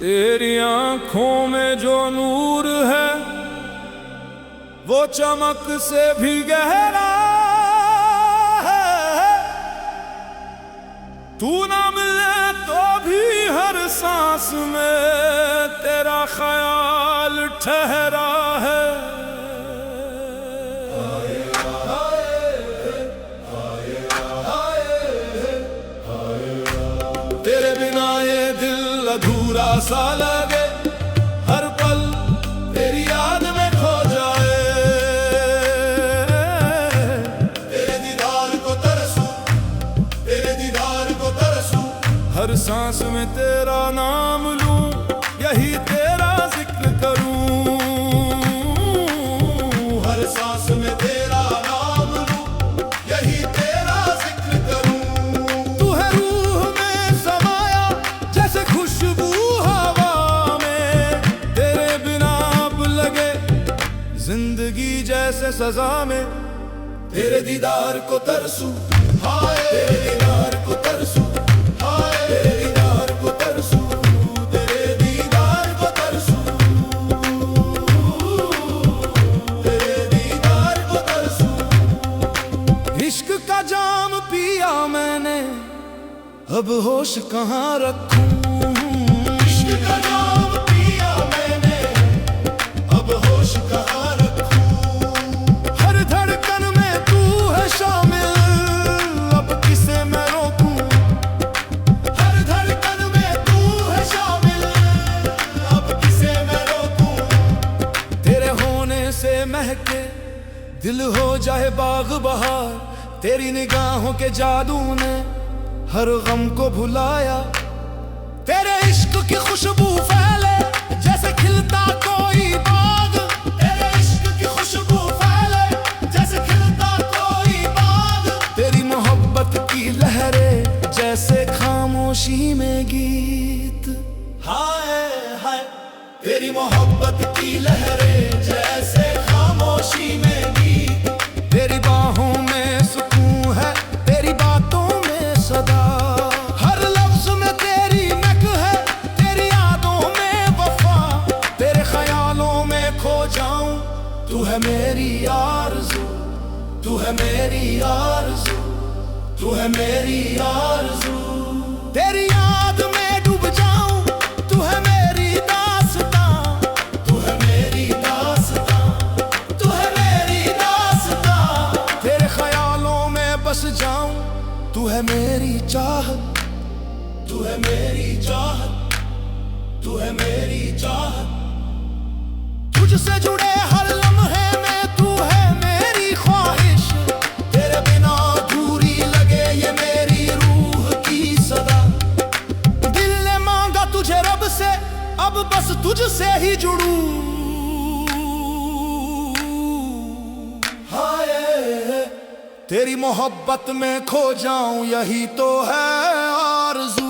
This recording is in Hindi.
तेरी आंखों में जो नूर है वो चमक से भी गहरा है। तू ना मिले तो भी हर सांस में तेरा ख्याल ठहरा है। तेरे बिना ये दिल अधूरा सा लगे, हर पल तेरी याद में खो जाए। तेरे दीदार को तरसूं, तेरे दीदार को तरसूं, हर सांस में तेरा नाम लूं, यही तेरा जिक्र करूं। हर सांस में तेरा नाम लूं, यही तेरा जिक्र करूं। तू है रूह में समाया जैसे खुशबू हवा में, तेरे बिना अब लगे जिंदगी जैसे सजा में। तेरे दीदार को तरसूं, हाय तेरे दीदार को तरसूं, हाय तेरे दीदार को तरसूं, तेरे दीदार को तरसूं, तेरे दीदार को तरसूं। इश्क का जाम पिया मैंने, अब होश कहाँ रखूं। इश्क का जाम पिया मैंने, अब होश कहाँ रखूं। हर धड़कन में तू है शामिल, अब किसे मैं रोकूं। हर धड़कन में तू है शामिल, अब किसे मैं रोकूं। तेरे होने से महके दिल हो जाए बाग बहार, तेरी निगाहों के जादू ने हर गम को भुलाया। तेरे इश्क की खुशबू फैले जैसे खिलता कोई बाग, तेरे इश्क की खुशबू फैले जैसे खिलता कोई बाग। तेरी मोहब्बत की लहरें जैसे खामोशी में गीत, हाय हाय। तेरी मोहब्बत की लहरें जैसे खामोशी में गीत। तेरी बाहों में सुकून है, तेरी बातों में सदा। हर लफ्ज में तेरी महक है, तेरी यादों में वफा। तेरे ख्यालों में खो जाऊं, तू है मेरी आरज़ू, तू है मेरी आरज़ू, तू है मेरी आरज़ू। तेरी याद में डूब जाऊं, तू है मेरी दास्तां, तू है मेरी दास्तां, तू है मेरी दास्तां। तेरे ख्यालों में बस जाऊं, तू है मेरी चाहत, तू है मेरी चाहत, तू है मेरी चाहत। तुझसे जुड़े हर लम्हे में तू है मेरी ख्वाहिश, तेरे बिना अधूरी लगे ये मेरी रूह की सदा। दिल ने मांगा तुझे रब से, अब बस तुझसे ही जुड़ूं। हाय तेरी मोहब्बत में खो जाऊं, यही तो है आरज़ू।